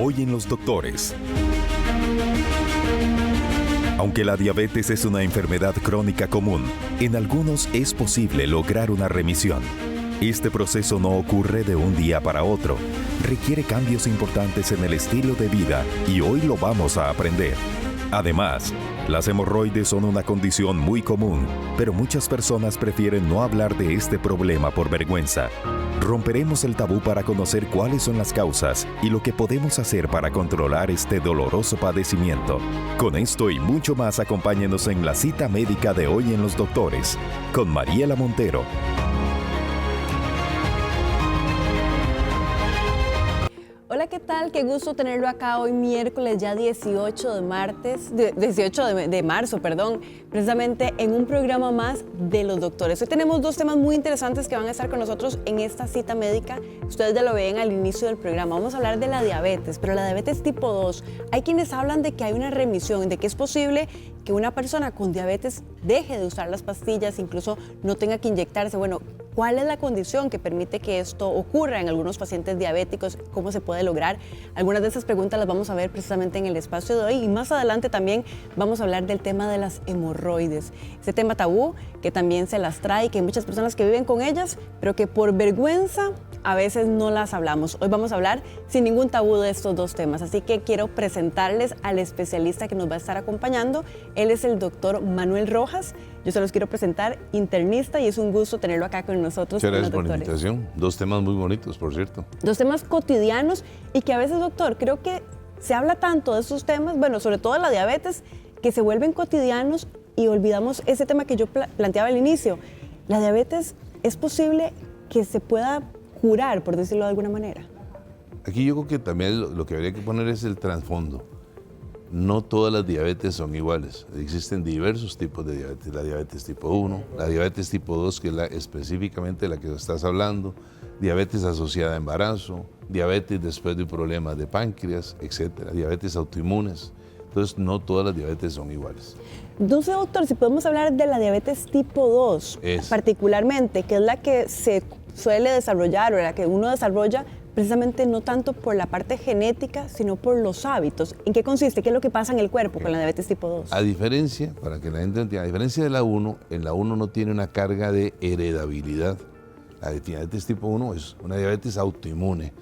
Hoy en Los Doctores. Aunque la diabetes es una enfermedad crónica común, en algunos es posible lograr una remisión. Este proceso no ocurre de un día para otro. Requiere cambios importantes en el estilo de vida y hoy lo vamos a aprender. Además, las hemorroides son una condición muy común, pero muchas personas prefieren no hablar de este problema por vergüenza. Romperemos el tabú para conocer cuáles son las causas y lo que podemos hacer para controlar este doloroso padecimiento. Con esto y mucho más, acompáñenos en la cita médica de Hoy en Los Doctores, con Mariela Montero. Hola, ¿qué tal? Qué gusto tenerlo acá hoy miércoles ya 18 de marzo, precisamente en un programa más de Los Doctores. Hoy tenemos dos temas muy interesantes que van a estar con nosotros en esta cita médica. Ustedes ya lo ven al inicio del programa. Vamos a hablar de la diabetes, pero la diabetes tipo 2. Hay quienes hablan de que hay una remisión, de que es posible que una persona con diabetes deje de usar las pastillas, incluso no tenga que inyectarse. Bueno, ¿cuál es la condición que permite que esto ocurra en algunos pacientes diabéticos? ¿Cómo se puede lograr? Algunas de esas preguntas las vamos a ver precisamente en el espacio de hoy, y más adelante también vamos a hablar del tema de las hemorroides. Ese tema tabú que también se las trae, que hay muchas personas que viven con ellas, pero que por vergüenza a veces no las hablamos. Hoy vamos a hablar sin ningún tabú de estos dos temas, así que quiero presentarles al especialista que nos va a estar acompañando. Él es el doctor Manuel Rojas. Yo se los quiero presentar, internista, y es un gusto tenerlo acá con nosotros. Muchas gracias por la invitación. Dos temas muy bonitos, por cierto. Dos temas cotidianos y que a veces, doctor, creo que se habla tanto de esos temas, bueno, sobre todo de la diabetes, que se vuelven cotidianos y olvidamos ese tema que yo planteaba al inicio. La diabetes, ¿es posible que se pueda curar, por decirlo de alguna manera? Aquí yo creo que también lo que habría que poner es el trasfondo. No todas las diabetes son iguales. Existen diversos tipos de diabetes. La diabetes tipo 1, la diabetes tipo 2, que es específicamente la que estás hablando, diabetes asociada a embarazo, diabetes después de problemas de páncreas, etcétera, diabetes autoinmunes. Entonces, no todas las diabetes son iguales. Entonces, doctor, si podemos hablar de la diabetes tipo 2, particularmente, que es la que se suele desarrollar o la que uno desarrolla precisamente no tanto por la parte genética, sino por los hábitos. ¿En qué consiste? ¿Qué es lo que pasa en el cuerpo con la diabetes tipo 2? A diferencia, para que la gente entienda, a diferencia de la 1, en la 1 no tiene una carga de heredabilidad. La diabetes tipo 1 es una diabetes autoinmune.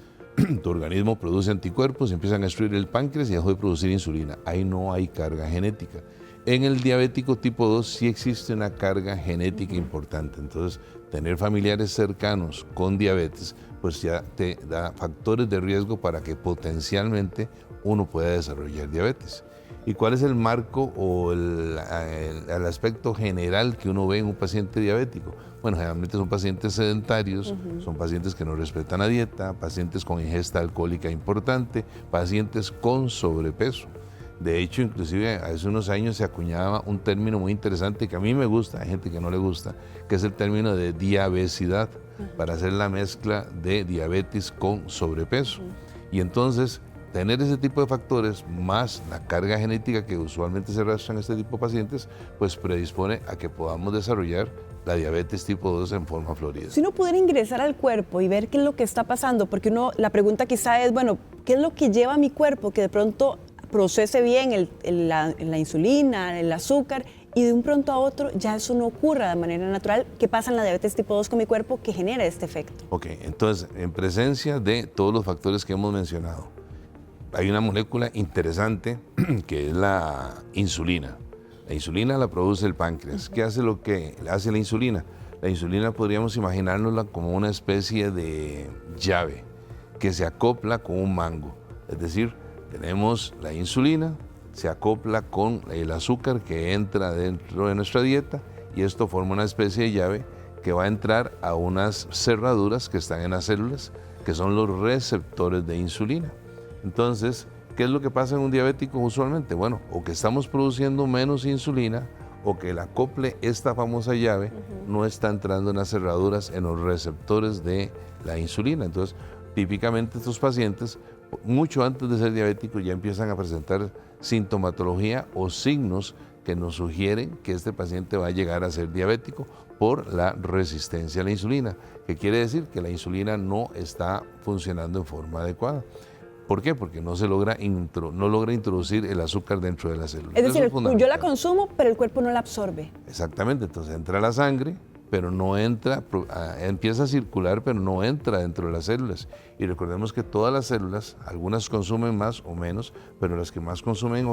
Tu organismo produce anticuerpos, empiezan a destruir el páncreas y dejó de producir insulina. Ahí no hay carga genética. En el diabético tipo 2 sí existe una carga genética importante. Entonces, tener familiares cercanos con diabetes, pues ya te da factores de riesgo para que potencialmente uno pueda desarrollar diabetes. ¿Y cuál es el marco o el aspecto general que uno ve en un paciente diabético? Bueno, generalmente son pacientes sedentarios, son pacientes que no respetan la dieta, pacientes con ingesta alcohólica importante, pacientes con sobrepeso. De hecho, inclusive hace unos años se acuñaba un término muy interesante que a mí me gusta, hay gente que no le gusta, que es el término de diabesidad, para hacer la mezcla de diabetes con sobrepeso. Y entonces, tener ese tipo de factores, más la carga genética que usualmente se arrastra en este tipo de pacientes, pues predispone a que podamos desarrollar la diabetes tipo 2 en forma florida. Si uno pudiera ingresar al cuerpo y ver qué es lo que está pasando, porque la pregunta quizá es, bueno, ¿qué es lo que lleva a mi cuerpo que de pronto procese bien la insulina, el azúcar, y de un pronto a otro ya eso no ocurra de manera natural? ¿Qué pasa en la diabetes tipo 2 con mi cuerpo que genera este efecto? Ok, entonces, en presencia de todos los factores que hemos mencionado, hay una molécula interesante que es la insulina. La insulina la produce el páncreas. ¿Qué hace lo que hace la insulina? La insulina podríamos imaginárnosla como una especie de llave que se acopla con un mango. Es decir, tenemos la insulina, se acopla con el azúcar que entra dentro de nuestra dieta y esto forma una especie de llave que va a entrar a unas cerraduras que están en las células, que son los receptores de insulina. Entonces, ¿qué es lo que pasa en un diabético usualmente? Bueno, o que estamos produciendo menos insulina o que el acople, esta famosa llave, no está entrando en las cerraduras, en los receptores de la insulina. Entonces, típicamente estos pacientes, mucho antes de ser diabéticos, ya empiezan a presentar sintomatología o signos que nos sugieren que este paciente va a llegar a ser diabético por la resistencia a la insulina, que quiere decir que la insulina no está funcionando en forma adecuada. ¿Por qué? Porque no logra introducir el azúcar dentro de la célula. Es decir, yo la consumo, pero el cuerpo no la absorbe. Exactamente, entonces entra a la sangre, pero no entra, empieza a circular, pero no entra dentro de las células. Y recordemos que todas las células, algunas consumen más o menos, pero las que más consumen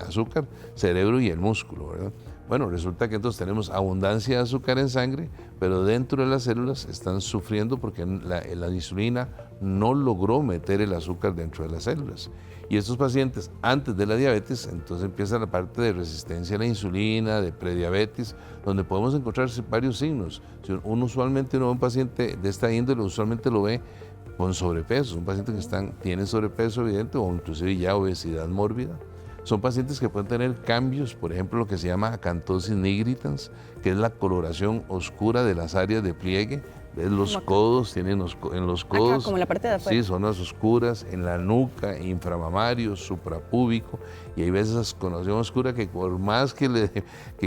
azúcar, cerebro y el músculo, ¿verdad? Bueno, resulta que entonces tenemos abundancia de azúcar en sangre, pero dentro de las células están sufriendo porque la insulina no logró meter el azúcar dentro de las células. Y estos pacientes, antes de la diabetes, entonces empieza la parte de resistencia a la insulina, de prediabetes, donde podemos encontrar varios signos. Usualmente uno ve un paciente de esta índole, usualmente lo ve con sobrepeso, un paciente que tiene sobrepeso evidente o inclusive ya obesidad mórbida. Son pacientes que pueden tener cambios, por ejemplo, lo que se llama acantosis nigricans, que es la coloración oscura de las áreas de pliegue. ¿Ves? Los codos, tienen en los codos, acá, como la parte de afuera. Sí, zonas oscuras, en la nuca, inframamario, suprapúbico, y hay veces esa coloración oscura que por más que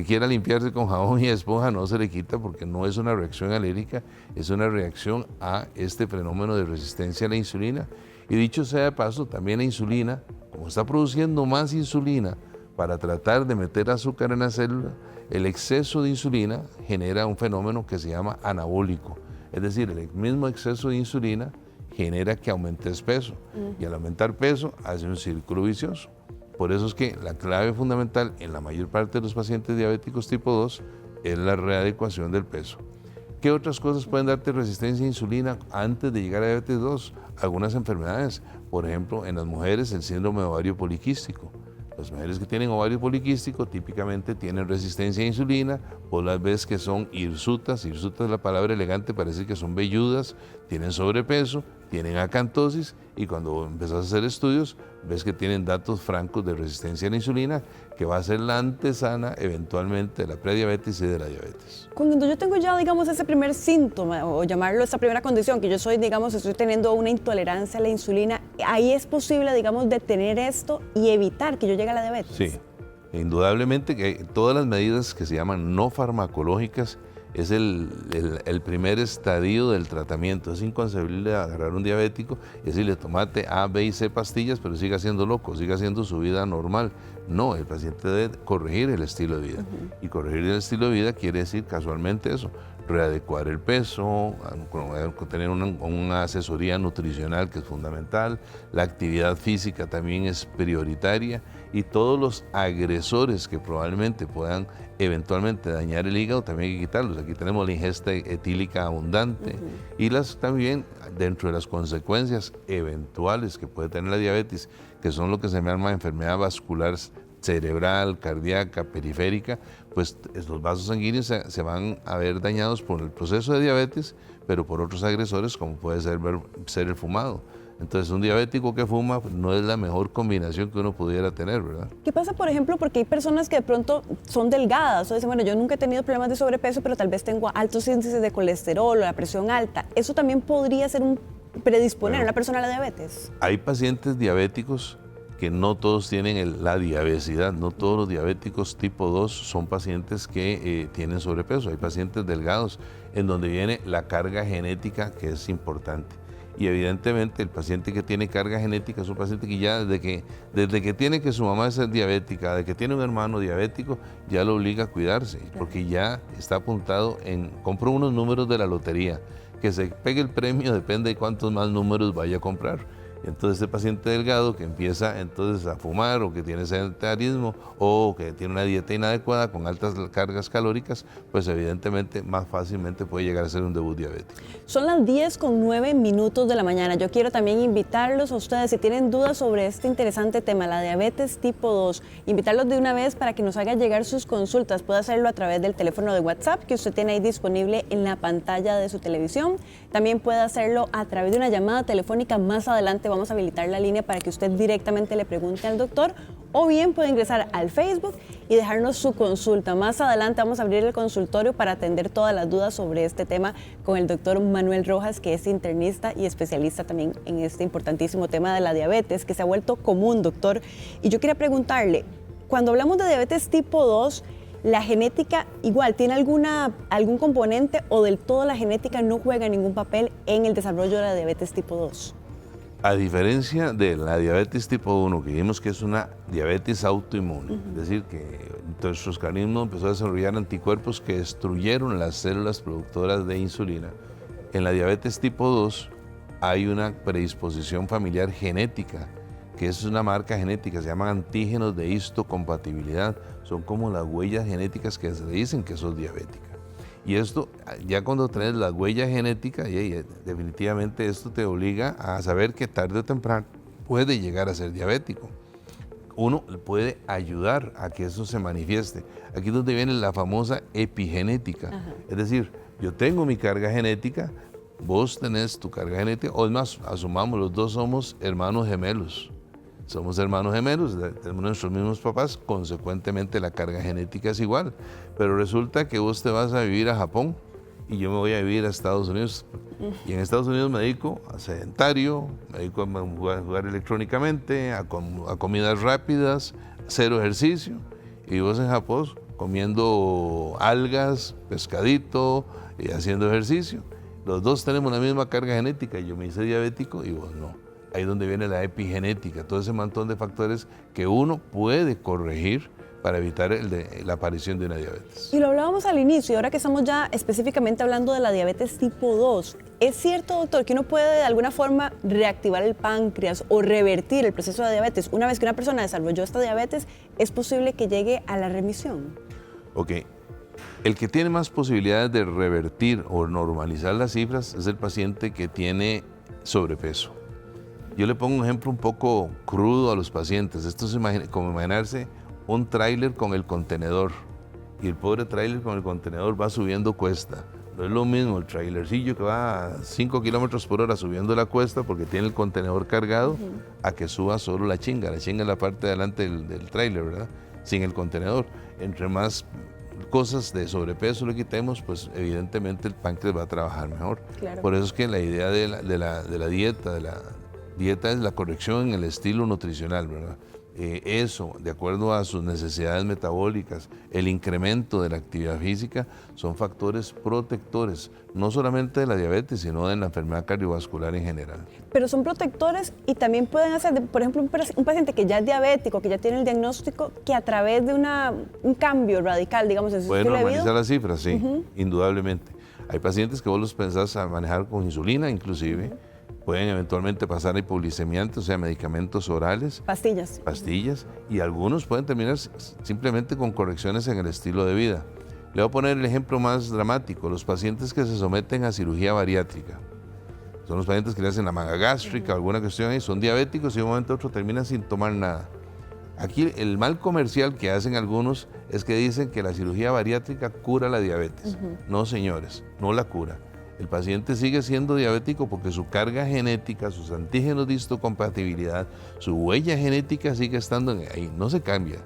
quiera limpiarse con jabón y esponja no se le quita porque no es una reacción alérgica, es una reacción a este fenómeno de resistencia a la insulina. Y dicho sea de paso, también la insulina, como está produciendo más insulina para tratar de meter azúcar en la célula, el exceso de insulina genera un fenómeno que se llama anabólico. Es decir, el mismo exceso de insulina genera que aumentes peso. Y al aumentar peso hace un círculo vicioso. Por eso es que la clave fundamental en la mayor parte de los pacientes diabéticos tipo 2 es la readecuación del peso. ¿Qué otras cosas pueden darte resistencia a insulina antes de llegar a diabetes 2? Algunas enfermedades, por ejemplo, en las mujeres el síndrome de ovario poliquístico. Las mujeres que tienen ovario poliquístico típicamente tienen resistencia a insulina, o las ves que son hirsutas es la palabra elegante, parece que son velludas, tienen sobrepeso, tienen acantosis, y cuando empezás a hacer estudios ves que tienen datos francos de resistencia a la insulina, que va a ser la antesana eventualmente de la prediabetes y de la diabetes. Cuando yo tengo ya, digamos, ese primer síntoma, o llamarlo esa primera condición, que yo soy, digamos, estoy teniendo una intolerancia a la insulina, ahí es posible, digamos, detener esto y evitar que yo llegue a la diabetes. Sí, indudablemente que todas las medidas que se llaman no farmacológicas es el primer estadio del tratamiento. Es inconcebible agarrar un diabético y decirle tomate A, B y C pastillas, pero siga siendo loco, siga haciendo su vida normal. No, el paciente debe corregir el estilo de vida. Y corregir el estilo de vida quiere decir casualmente eso, readecuar el peso, tener una asesoría nutricional que es fundamental, la actividad física también es prioritaria, y todos los agresores que probablemente puedan eventualmente dañar el hígado también hay que quitarlos. Aquí tenemos la ingesta etílica abundante y también dentro de las consecuencias eventuales que puede tener la diabetes, que son lo que se llama enfermedad vascular cerebral, cardíaca, periférica, pues los vasos sanguíneos se van a ver dañados por el proceso de diabetes, pero por otros agresores como puede ser el fumado. Entonces, un diabético que fuma no es la mejor combinación que uno pudiera tener, ¿verdad? ¿Qué pasa, por ejemplo, porque hay personas que de pronto son delgadas o dicen, bueno, yo nunca he tenido problemas de sobrepeso, pero tal vez tengo altos índices de colesterol o la presión alta? ¿Eso también podría ser un predisponer a una persona a la diabetes? Hay pacientes diabéticos que no todos tienen la diabesidad, no todos los diabéticos tipo 2 son pacientes que tienen sobrepeso. Hay pacientes delgados en donde viene la carga genética, que es importante. Y evidentemente el paciente que tiene carga genética es un paciente que ya desde que tiene que su mamá es diabética, de que tiene un hermano diabético, ya lo obliga a cuidarse, porque ya está apuntado compró unos números de la lotería, que se pegue el premio depende de cuántos más números vaya a comprar. Entonces este paciente delgado que empieza entonces a fumar o que tiene sedentarismo o que tiene una dieta inadecuada con altas cargas calóricas, pues evidentemente más fácilmente puede llegar a ser un debut diabético. Son las 10:09 de la mañana. Yo quiero también invitarlos a ustedes, si tienen dudas sobre este interesante tema, la diabetes tipo 2, invitarlos de una vez para que nos hagan llegar sus consultas. Puede hacerlo a través del teléfono de WhatsApp que usted tiene ahí disponible en la pantalla de su televisión. También puede hacerlo a través de una llamada telefónica. Más adelante vamos a habilitar la línea para que usted directamente le pregunte al doctor, o bien puede ingresar al Facebook y dejarnos su consulta. Más adelante vamos a abrir el consultorio para atender todas las dudas sobre este tema con el doctor Manuel Rojas, que es internista y especialista también en este importantísimo tema de la diabetes, que se ha vuelto común, doctor. Y yo quería preguntarle, cuando hablamos de diabetes tipo 2, ¿la genética igual tiene algún componente o del todo la genética no juega ningún papel en el desarrollo de la diabetes tipo 2? A diferencia de la diabetes tipo 1, que vimos que es una diabetes autoinmune, es decir, que nuestro organismo empezó a desarrollar anticuerpos que destruyeron las células productoras de insulina, en la diabetes tipo 2 hay una predisposición familiar genética, que es una marca genética, se llaman antígenos de histocompatibilidad, son como las huellas genéticas que se dicen que sos diabética. Y esto, ya cuando tenés la huella genética, definitivamente esto te obliga a saber que tarde o temprano puede llegar a ser diabético. Uno puede ayudar a que eso se manifieste. Aquí es donde viene la famosa epigenética. Ajá. Es decir, yo tengo mi carga genética, vos tenés tu carga genética, o es más, asumamos, los dos somos hermanos gemelos. Somos hermanos gemelos, tenemos nuestros mismos papás, consecuentemente la carga genética es igual. Pero resulta que vos te vas a vivir a Japón y yo me voy a vivir a Estados Unidos. Y en Estados Unidos me dedico a sedentario, me dedico a jugar electrónicamente, a comidas rápidas, cero ejercicio. Y vos en Japón comiendo algas, pescadito y haciendo ejercicio. Los dos tenemos la misma carga genética, yo me hice diabético y vos no. Ahí es donde viene la epigenética, todo ese montón de factores que uno puede corregir para evitar la aparición de una diabetes. Y lo hablábamos al inicio, ahora que estamos ya específicamente hablando de la diabetes tipo 2, ¿es cierto, doctor, que uno puede de alguna forma reactivar el páncreas o revertir el proceso de diabetes? Una vez que una persona desarrolló esta diabetes, ¿es posible que llegue a la remisión? Ok. El que tiene más posibilidades de revertir o normalizar las cifras es el paciente que tiene sobrepeso. Yo le pongo un ejemplo un poco crudo a los pacientes. Esto es como imaginarse un tráiler con el contenedor. Y el pobre tráiler con el contenedor va subiendo cuesta. No es lo mismo el trailercillo que va a 5 kilómetros por hora subiendo la cuesta porque tiene el contenedor cargado, a que suba solo la chinga. La chinga es la parte de adelante del tráiler, ¿verdad? Sin el contenedor. Entre más cosas de sobrepeso le quitemos, pues evidentemente el páncreas va a trabajar mejor. Claro. Por eso es que la idea de la dieta es la corrección en el estilo nutricional, ¿verdad? Eso, de acuerdo a sus necesidades metabólicas, el incremento de la actividad física, son factores protectores, no solamente de la diabetes, sino de la enfermedad cardiovascular en general. Pero son protectores y también pueden hacer, por ejemplo, un paciente que ya es diabético, que ya tiene el diagnóstico, que a través de un cambio radical, digamos, en su estilo de vida. Puede normalizar las cifras, sí, indudablemente. Hay pacientes que vos los pensás a manejar con insulina, inclusive. Pueden eventualmente pasar a hipoglicemia, o sea, medicamentos orales. Pastillas. Y algunos pueden terminar simplemente con correcciones en el estilo de vida. Le voy a poner el ejemplo más dramático. Los pacientes que se someten a cirugía bariátrica. Son los pacientes que le hacen la manga gástrica, alguna cuestión ahí, son diabéticos y de un momento a otro terminan sin tomar nada. Aquí el mal comercial que hacen algunos es que dicen que la cirugía bariátrica cura la diabetes. No, señores, no la cura. El paciente sigue siendo diabético porque su carga genética, sus antígenos de histocompatibilidad, su huella genética sigue estando ahí, no se cambia.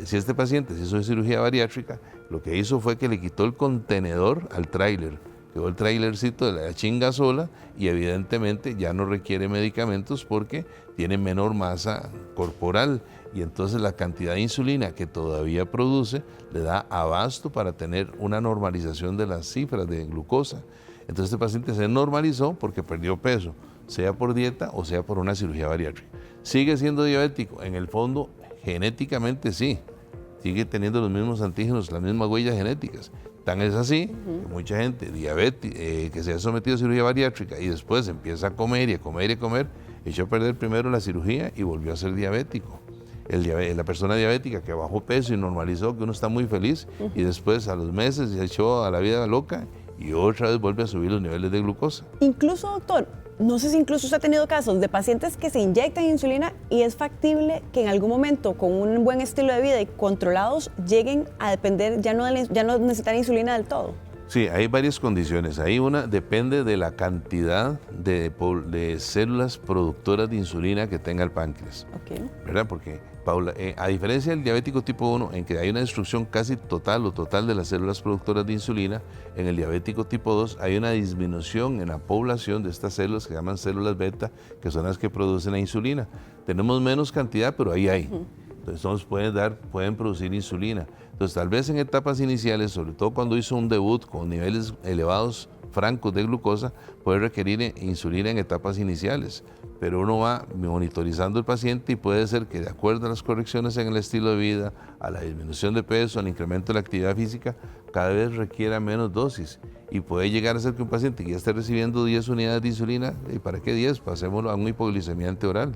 Si este paciente se hizo cirugía bariátrica, lo que hizo fue que le quitó el contenedor al tráiler, quedó el tráilercito de la chinga sola y evidentemente ya no requiere medicamentos porque tiene menor masa corporal y entonces la cantidad de insulina que todavía produce le da abasto para tener una normalización de las cifras de glucosa. Entonces este paciente se normalizó porque perdió peso, sea por dieta o sea por una cirugía bariátrica. ¿Sigue siendo diabético? En el fondo, genéticamente sí. Sigue teniendo los mismos antígenos, las mismas huellas genéticas. Tan es así que mucha gente que se ha sometido a cirugía bariátrica y después empieza a comer y a comer y a comer, echó a perder primero la cirugía y volvió a ser diabético. La persona diabética que bajó peso y normalizó, que uno está muy feliz, y después a los meses se echó a la vida loca y otra vez vuelve a subir los niveles de glucosa. Incluso, doctor, no sé si incluso usted ha tenido casos de pacientes que se inyectan insulina y es factible que en algún momento con un buen estilo de vida y controlados lleguen a depender, ya no necesitar insulina del todo. Sí, hay varias condiciones. Ahí una depende de la cantidad de células productoras de insulina que tenga el páncreas. Okay. ¿Verdad? Porque, Paula, a diferencia del diabético tipo 1, en que hay una destrucción casi total o total de las células productoras de insulina, en el diabético tipo 2 hay una disminución en la población de estas células que se llaman células beta, que son las que producen la insulina. Tenemos menos cantidad, pero ahí hay. Entonces pueden producir insulina. Entonces tal vez en etapas iniciales, sobre todo cuando hizo un debut con niveles elevados francos de glucosa, puede requerir insulina en etapas iniciales, pero uno va monitorizando al paciente y puede ser que de acuerdo a las correcciones en el estilo de vida, a la disminución de peso, al incremento de la actividad física, cada vez requiera menos dosis. Y puede llegar a ser que un paciente que ya esté recibiendo 10 unidades de insulina, ¿y para qué 10? Pasémoslo a una hipoglicemia anteoral.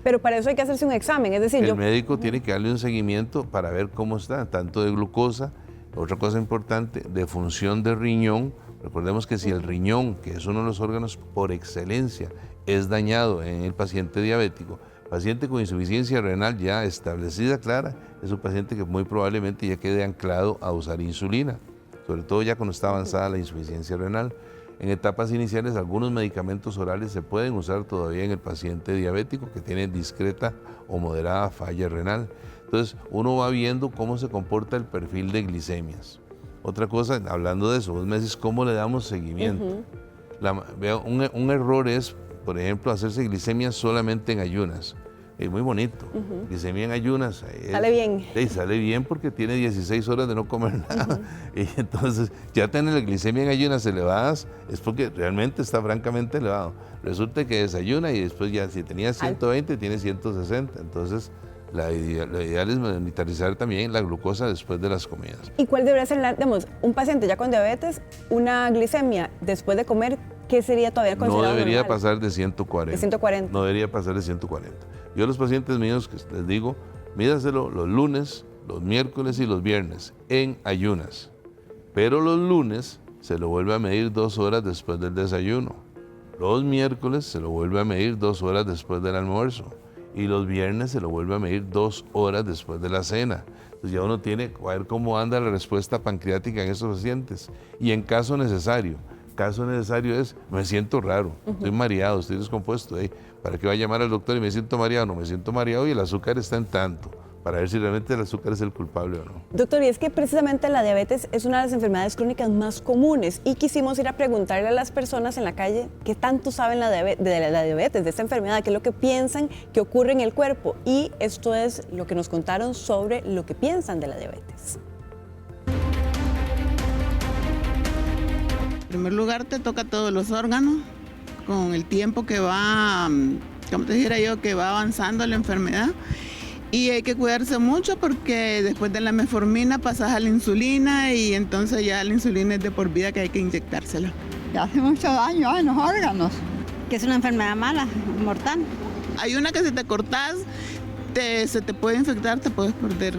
Pero para eso hay que hacerse un examen, es decir, el médico tiene que darle un seguimiento para ver cómo está, tanto de glucosa, otra cosa importante, de función de riñón. Recordemos que si el riñón, que es uno de los órganos por excelencia, es dañado en el paciente diabético, paciente con insuficiencia renal ya establecida, clara, es un paciente que muy probablemente ya quede anclado a usar insulina, sobre todo ya cuando está avanzada la insuficiencia renal. En etapas iniciales, algunos medicamentos orales se pueden usar todavía en el paciente diabético que tiene discreta o moderada falla renal. Entonces, uno va viendo cómo se comporta el perfil de glicemias. Otra cosa, hablando de eso, vos me decís cómo le damos seguimiento. Un error es, por ejemplo, hacerse glicemias solamente en ayunas. Es muy bonito. Glicemia en ayunas. Sale bien. Sale bien porque tiene 16 horas de no comer nada. Y entonces, ya tener la glicemia en ayunas elevadas es porque realmente está francamente elevado. Resulta que desayuna y después ya si tenía 120 tiene 160. Entonces, lo ideal es monitorizar también la glucosa después de las comidas. ¿Y cuál debería ser, digamos, un paciente ya con diabetes, una glicemia después de comer, qué sería todavía considerado normal? No debería normal? pasar de 140. De 140. No debería pasar de 140. Yo a los pacientes míos que les digo, mídaselo los lunes, los miércoles y los viernes en ayunas. Pero los lunes se lo vuelve a medir 2 horas después del desayuno. Los miércoles se lo vuelve a medir 2 horas después del almuerzo. Y los viernes se lo vuelve a medir 2 horas después de la cena. Entonces ya uno tiene que ver cómo anda la respuesta pancreática en esos pacientes. Y en caso necesario es, me siento raro, estoy mareado, estoy descompuesto. ¿Para qué va a llamar al doctor y me siento mareado? No, me siento mareado y el azúcar está en tanto, para ver si realmente el azúcar es el culpable o no. Doctor, y es que precisamente la diabetes es una de las enfermedades crónicas más comunes y quisimos ir a preguntarle a las personas en la calle qué tanto saben de la diabetes, de esta enfermedad, qué es lo que piensan que ocurre en el cuerpo. Y esto es lo que nos contaron sobre lo que piensan de la diabetes. En primer lugar, te toca todos los órganos con el tiempo que va, como te dijera yo, que va avanzando la enfermedad. Y hay que cuidarse mucho porque después de la metformina pasas a la insulina y entonces ya la insulina es de por vida que hay que inyectársela. Y hace mucho daño en los órganos, que es una enfermedad mala, mortal. Hay una que si te cortas, se te puede infectar, te puedes perder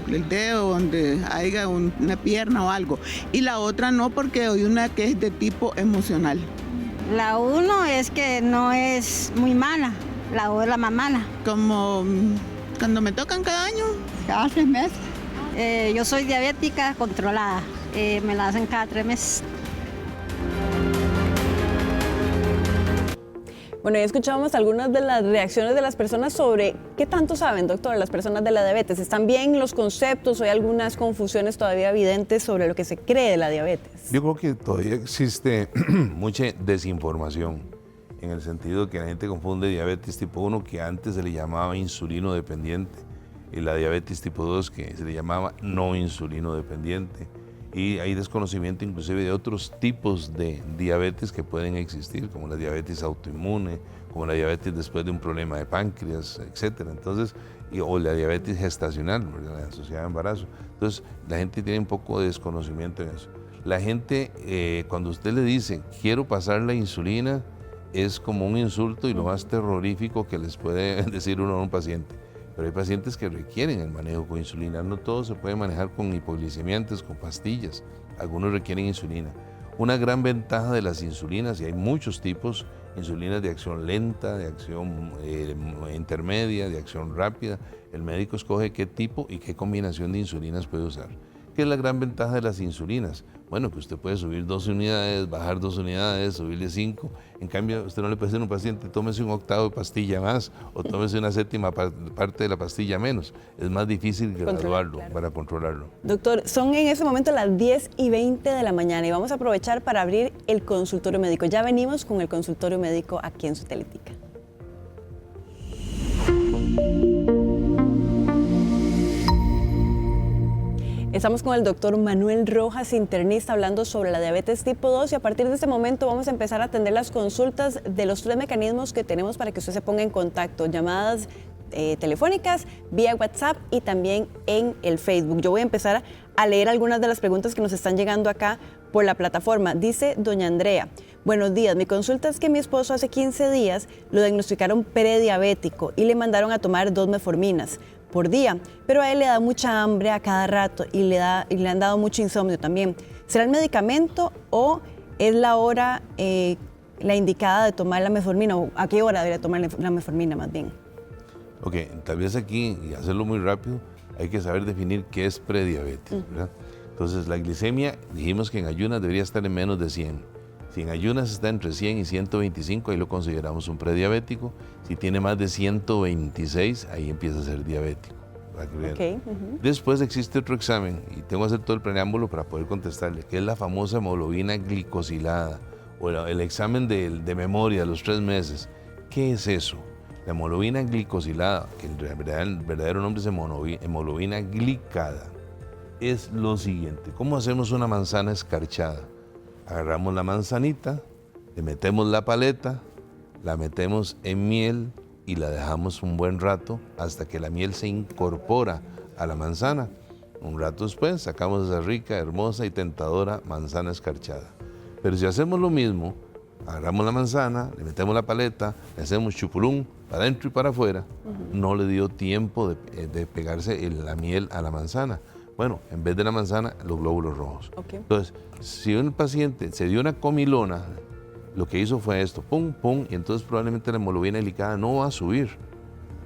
el dedo donde haya una pierna o algo. Y la otra no, porque hay una que es de tipo emocional. La 1 es que no es muy mala, la 2 es la más mala. Como cuando me tocan cada año. Cada 3 meses. Yo soy diabética controlada, me la hacen cada 3 meses. Bueno, ya escuchábamos algunas de las reacciones de las personas sobre qué tanto saben, doctor, las personas de la diabetes. ¿Están bien los conceptos o hay algunas confusiones todavía evidentes sobre lo que se cree de la diabetes? Yo creo que todavía existe mucha desinformación en el sentido que la gente confunde diabetes tipo 1, que antes se le llamaba insulino dependiente, y la diabetes tipo 2, que se le llamaba no insulino dependiente. Y hay desconocimiento inclusive de otros tipos de diabetes que pueden existir, como la diabetes autoinmune, como la diabetes después de un problema de páncreas, etc. Entonces, o la diabetes gestacional, ¿verdad? Asociada a embarazo. Entonces, la gente tiene un poco de desconocimiento en eso. La gente, cuando usted le dice, quiero pasar la insulina, es como un insulto y lo más terrorífico que les puede decir uno a un paciente. Pero hay pacientes que requieren el manejo con insulina. No todo se puede manejar con hipoglicemiantes, con pastillas. Algunos requieren insulina. Una gran ventaja de las insulinas, y hay muchos tipos, insulinas de acción lenta, de acción intermedia, de acción rápida. El médico escoge qué tipo y qué combinación de insulinas puede usar. ¿Qué es la gran ventaja de las insulinas? Bueno, que usted puede subir 2 unidades, bajar 2 unidades, subirle 5. En cambio, usted no le puede decir a un paciente, tómese un octavo de pastilla más o tómese una séptima parte de la pastilla menos. Es más difícil graduarlo, claro, para controlarlo. Doctor, son en ese momento las 10:20 de la mañana y vamos a aprovechar para abrir el consultorio médico. Ya venimos con el consultorio médico aquí en Sutelética. Estamos con el doctor Manuel Rojas, internista, hablando sobre la diabetes tipo 2 y a partir de este momento vamos a empezar a atender las consultas de los 3 mecanismos que tenemos para que usted se ponga en contacto, llamadas telefónicas, vía WhatsApp y también en el Facebook. Yo voy a empezar a leer algunas de las preguntas que nos están llegando acá por la plataforma. Dice doña Andrea: buenos días, mi consulta es que mi esposo hace 15 días lo diagnosticaron prediabético y le mandaron a tomar 2 metforminas por día, pero a él le da mucha hambre a cada rato y le han dado mucho insomnio también. ¿Será el medicamento o es la hora la indicada de tomar la metformina, o a qué hora debería tomar la metformina más bien? Ok, tal vez aquí, y hacerlo muy rápido, hay que saber definir qué es prediabetes, ¿verdad? Entonces, la glicemia, dijimos que en ayunas debería estar en menos de 100. Si en ayunas está entre 100 y 125, ahí lo consideramos un prediabético. Si tiene más de 126, ahí empieza a ser diabético. Okay. Después existe otro examen, y tengo que hacer todo el preámbulo para poder contestarle, que es la famosa hemoglobina glicosilada, o el examen de memoria de los 3 meses. ¿Qué es eso? La hemoglobina glicosilada, que el verdadero nombre es hemoglobina glicada, es lo siguiente. ¿Cómo hacemos una manzana escarchada? Agarramos la manzanita, le metemos la paleta, la metemos en miel y la dejamos un buen rato hasta que la miel se incorpora a la manzana. Un rato después sacamos esa rica, hermosa y tentadora manzana escarchada. Pero si hacemos lo mismo, agarramos la manzana, le metemos la paleta, le hacemos chupulún para adentro y para afuera, no le dio tiempo de pegarse la miel a la manzana. Bueno, en vez de la manzana, los glóbulos rojos. Okay. Entonces, si un paciente se dio una comilona, lo que hizo fue esto, pum, pum, y entonces probablemente la hemoglobina glicada no va a subir.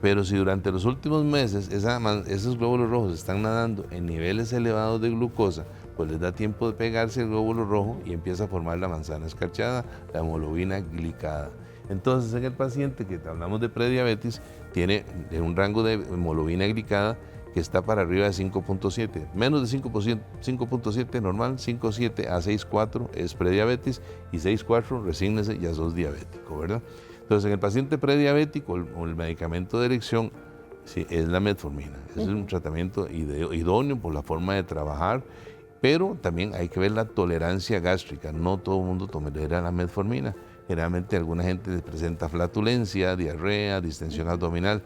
Pero si durante los últimos meses esos glóbulos rojos están nadando en niveles elevados de glucosa, pues les da tiempo de pegarse el glóbulo rojo y empieza a formar la manzana escarchada, la hemoglobina glicada. Entonces, en el paciente que hablamos de prediabetes, tiene un rango de hemoglobina glicada que está para arriba de 5.7, menos de 5.7 normal, 5.7 a 6.4 es prediabetes y 6.4, resígnese, ya sos diabético, ¿verdad? Entonces, en el paciente prediabético, el medicamento de elección sí, es la metformina. Es un tratamiento idóneo por la forma de trabajar, pero también hay que ver la tolerancia gástrica. No todo el mundo tolera la metformina. Generalmente alguna gente les presenta flatulencia, diarrea, distensión abdominal.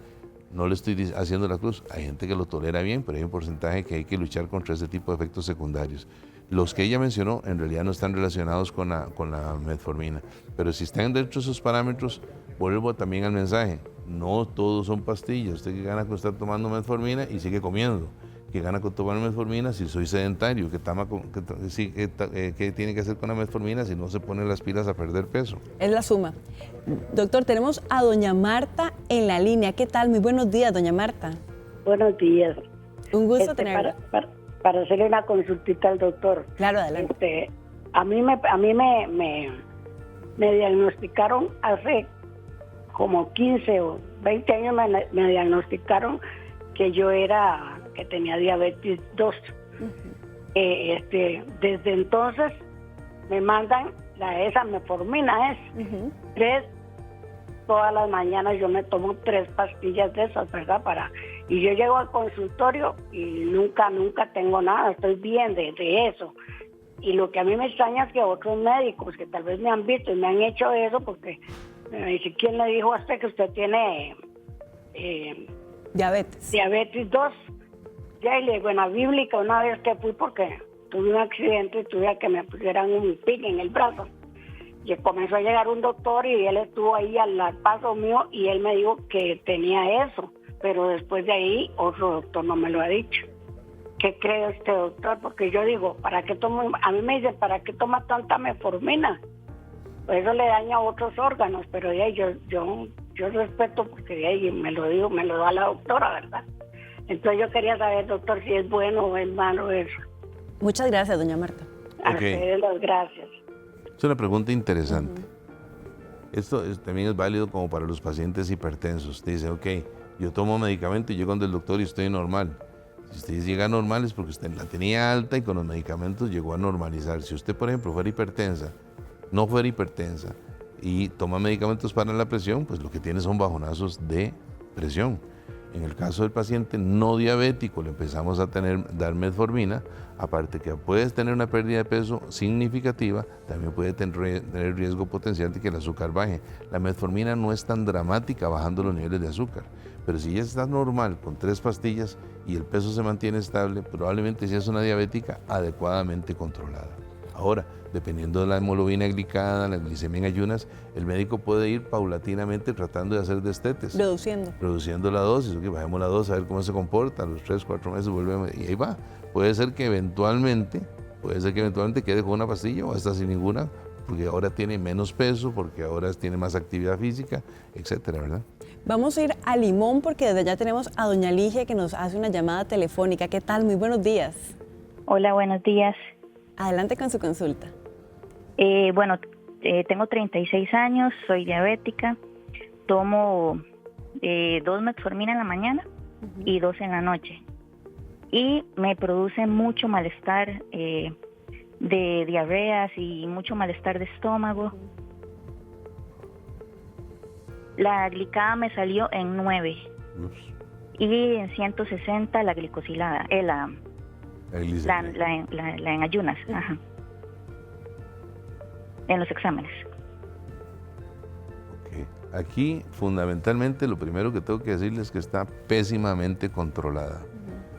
No le estoy haciendo la cruz. Hay gente que lo tolera bien, pero hay un porcentaje que hay que luchar contra ese tipo de efectos secundarios. Los que ella mencionó en realidad no están relacionados con la metformina. Pero si están dentro de esos parámetros, vuelvo también al mensaje. No todos son pastillas. Usted que gana con estar tomando metformina y sigue comiendo. Que gana con tomar metformina si soy sedentario. ¿Qué tiene que hacer con la metformina si no se pone las pilas a perder peso? Es la suma. Doctor, tenemos a doña Marta en la línea. ¿Qué tal? Muy buenos días, doña Marta. Buenos días. Un gusto tenerla. Para hacerle una consultita al doctor. Claro, adelante. A mí me diagnosticaron hace como 15 o 20 años, me diagnosticaron que que tenía diabetes 2. Desde entonces me mandan esa metformina, 3, todas las mañanas yo me tomo 3 pastillas de esas, ¿verdad? Y yo llego al consultorio y nunca tengo nada, estoy bien de eso. Y lo que a mí me extraña es que otros médicos que tal vez me han visto y me han hecho eso, porque me dice, ¿quién le dijo a usted que usted tiene diabetes 2? Ya, y le digo, en la bíblica una vez que fui porque tuve un accidente y tuve que me pusieran un pin en el brazo. Y comenzó a llegar un doctor y él estuvo ahí al paso mío y él me dijo que tenía eso. Pero después de ahí otro doctor no me lo ha dicho. ¿Qué cree este doctor? Porque yo digo, a mí me dicen, ¿para qué toma tanta metformina? Pues eso le daña a otros órganos, pero de ahí yo respeto porque de ahí me lo da la doctora, ¿verdad? Entonces yo quería saber, doctor, si es bueno o es malo eso. Muchas gracias, doña Marta. A ustedes las gracias. Es una pregunta interesante. Esto también es válido como para los pacientes hipertensos. Dice, ok, yo tomo medicamento y llego donde el doctor y estoy normal. Si usted llega normal es porque usted la tenía alta y con los medicamentos llegó a normalizar. Si usted, por ejemplo, no fuera hipertensa y toma medicamentos para la presión, pues lo que tiene son bajonazos de presión. En el caso del paciente no diabético, le empezamos a dar metformina, aparte que puedes tener una pérdida de peso significativa, también puede tener riesgo potencial de que el azúcar baje. La metformina no es tan dramática bajando los niveles de azúcar, pero si ya estás normal con 3 pastillas y el peso se mantiene estable, probablemente seas una diabética adecuadamente controlada. Ahora, dependiendo de la hemoglobina glicada, la glicemia en ayunas, el médico puede ir paulatinamente tratando de hacer destetes. Reduciendo la dosis, ok, bajemos la dosis a ver cómo se comporta, a los 3, 4 meses volvemos y ahí va. Puede ser que eventualmente quede con una pastilla o hasta sin ninguna, porque ahora tiene menos peso, porque ahora tiene más actividad física, etcétera, ¿verdad? Vamos a ir a Limón porque desde allá tenemos a doña Ligia que nos hace una llamada telefónica. ¿Qué tal? Muy buenos días. Hola, buenos días. Adelante con su consulta. Tengo 36 años, soy diabética, tomo 2 metformina en la mañana y 2 en la noche. Y me produce mucho malestar de diarreas y mucho malestar de estómago. La glicada me salió en 9. Y en 160 la glicosilada, la en ayunas, ajá, en los exámenes. Okay. Aquí, fundamentalmente, lo primero que tengo que decirles es que está pésimamente controlada.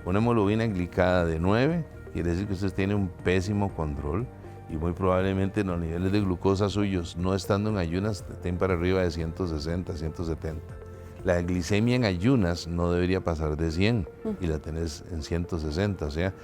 Una hemoglobina glicada de 9 quiere decir que usted tiene un pésimo control y muy probablemente los niveles de glucosa suyos, no estando en ayunas, estén para arriba de 160, 170. La glicemia en ayunas no debería pasar de 100 y la tenés en 160, o sea,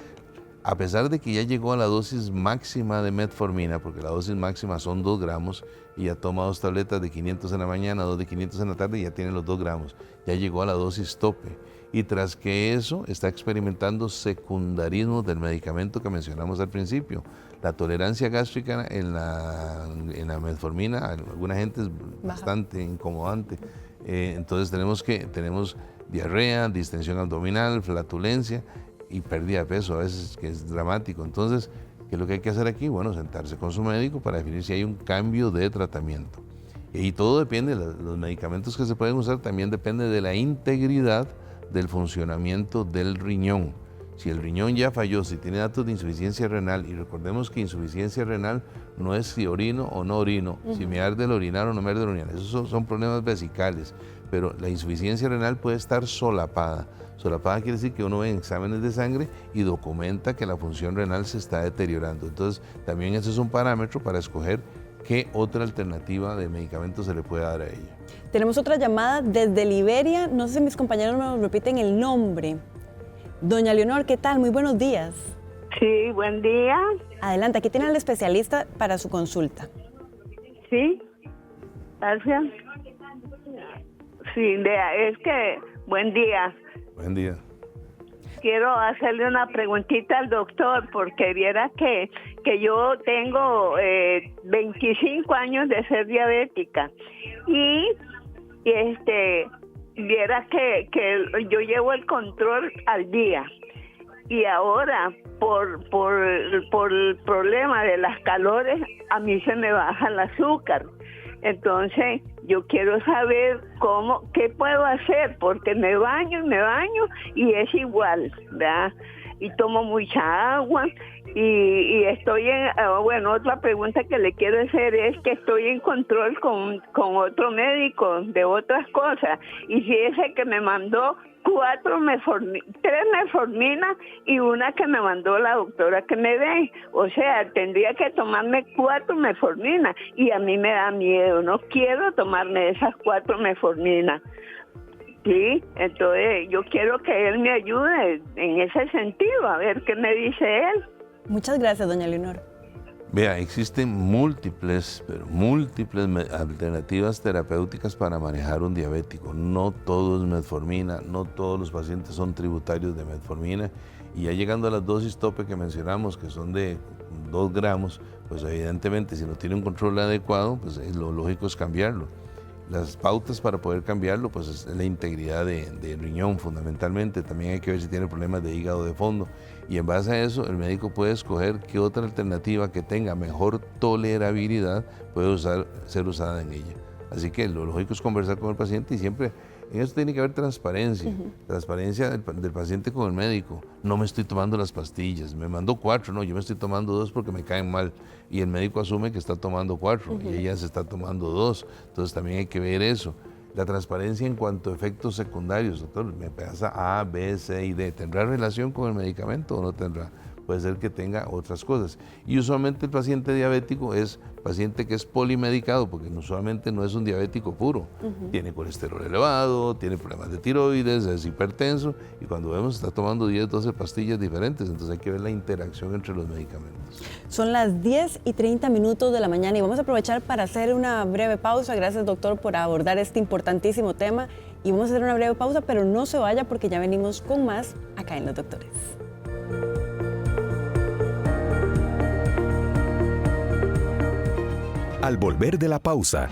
a pesar de que ya llegó a la dosis máxima de metformina, porque la dosis máxima son 2 gramos, y ya toma 2 tabletas de 500 en la mañana, 2 de 500 en la tarde, y ya tiene los 2 gramos. Ya llegó a la dosis tope. Y tras que eso, está experimentando secundarismo del medicamento que mencionamos al principio. La tolerancia gástrica en la metformina, alguna gente es bastante incomodante. Entonces tenemos diarrea, distensión abdominal, flatulencia, y pérdida de peso a veces, que es dramático. Entonces, ¿qué es lo que hay que hacer aquí? Bueno, sentarse con su médico para definir si hay un cambio de tratamiento. Y todo depende, los medicamentos que se pueden usar también depende de la integridad del funcionamiento del riñón. Si el riñón ya falló, si tiene datos de insuficiencia renal, y recordemos que insuficiencia renal no es si orino o no orino, si me arde el orinar o no me arde el orinar, esos son problemas vesicales, pero la insuficiencia renal puede estar solapada. Solapada quiere decir que uno ve exámenes de sangre y documenta que la función renal se está deteriorando. Entonces, también ese es un parámetro para escoger qué otra alternativa de medicamento se le puede dar a ella. Tenemos otra llamada desde Liberia. No sé si mis compañeros me repiten el nombre. Doña Leonor, ¿qué tal? Muy buenos días. Sí, buen día. Adelante, aquí tiene al especialista para su consulta. Sí, gracias. Sí, es que, buen día. Buen día. Quiero hacerle una preguntita al doctor, porque viera que yo tengo 25 años de ser diabética y viera que yo llevo el control al día, y ahora por el problema de las calores a mí se me baja el azúcar. Entonces yo quiero saber qué puedo hacer, porque me baño y es igual, ¿verdad? Y tomo mucha agua y estoy otra pregunta que le quiero hacer es que estoy en control con otro médico de otras cosas, y si ese que me mandó 3 metforminas y una que me mandó la doctora que me dé, o sea, tendría que tomarme 4 metforminas y a mí me da miedo, no quiero tomarme esas 4 metforminas. Sí, entonces yo quiero que él me ayude en ese sentido, a ver qué me dice él. Muchas gracias, doña Leonor. Vea, existen múltiples alternativas terapéuticas para manejar un diabético. No todo es metformina, no todos los pacientes son tributarios de metformina, y ya llegando a las dosis tope que mencionamos, que son de 2 gramos, pues evidentemente si no tiene un control adecuado, pues lo lógico es cambiarlo. Las pautas para poder cambiarlo, pues es la integridad de riñón fundamentalmente. También hay que ver si tiene problemas de hígado de fondo, y en base a eso el médico puede escoger qué otra alternativa que tenga mejor tolerabilidad puede ser usada en ella. Así que lo lógico es conversar con el paciente y siempre En eso tiene que haber transparencia, transparencia del paciente con el médico. No me estoy tomando las pastillas, me mandó 4, no, yo me estoy tomando 2 porque me caen mal. Y el médico asume que está tomando 4 y ella se está tomando 2. Entonces también hay que ver eso. La transparencia en cuanto a efectos secundarios, doctor, me pasa A, B, C y D. ¿Tendrá relación con el medicamento o no tendrá? Puede ser que tenga otras cosas. Y usualmente el paciente diabético es paciente que es polimedicado, porque usualmente no es un diabético puro. Tiene colesterol elevado, tiene problemas de tiroides, es hipertenso, y cuando vemos está tomando 10, 12 pastillas diferentes, entonces hay que ver la interacción entre los medicamentos. Son las 10:30 de la mañana y vamos a aprovechar para hacer una breve pausa. Gracias, doctor, por abordar este importantísimo tema. Y vamos a hacer una breve pausa, pero no se vaya porque ya venimos con más acá en Los Doctores. Al volver de la pausa,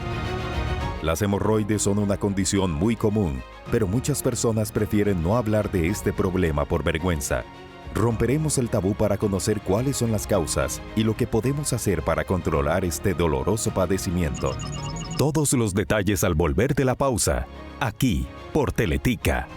las hemorroides son una condición muy común, pero muchas personas prefieren no hablar de este problema por vergüenza. Romperemos el tabú para conocer cuáles son las causas y lo que podemos hacer para controlar este doloroso padecimiento. Todos los detalles al volver de la pausa, aquí por Teletica.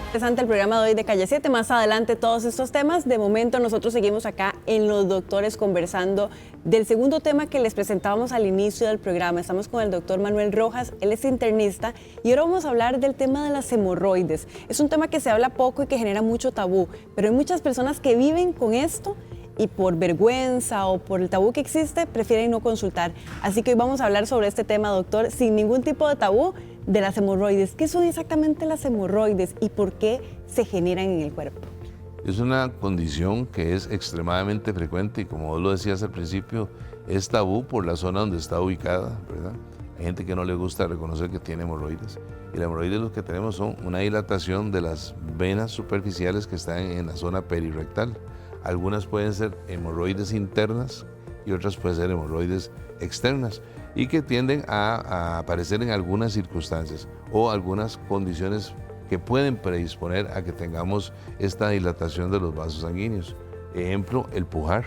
Interesante el programa de hoy de Calle 7. Más adelante todos estos temas. De momento nosotros seguimos acá en Los Doctores conversando del segundo tema que les presentábamos al inicio del programa. Estamos con el doctor Manuel Rojas, él es internista y ahora vamos a hablar del tema de las hemorroides. Es un tema que se habla poco y que genera mucho tabú, pero hay muchas personas que viven con esto y por vergüenza o por el tabú que existe prefieren no consultar. Así que hoy vamos a hablar sobre este tema, doctor, sin ningún tipo de tabú, de las hemorroides. ¿Qué son exactamente las hemorroides y por qué se generan en el cuerpo? Es una condición que es extremadamente frecuente y como vos lo decías al principio, es tabú por la zona donde está ubicada, ¿verdad? Hay gente que no le gusta reconocer que tiene hemorroides. Y las hemorroides lo que tenemos son una dilatación de las venas superficiales que están en la zona perirectal. Algunas pueden ser hemorroides internas y otras pueden ser hemorroides externas y que tienden a aparecer en algunas circunstancias o algunas condiciones que pueden predisponer a que tengamos esta dilatación de los vasos sanguíneos. Ejemplo, el pujar.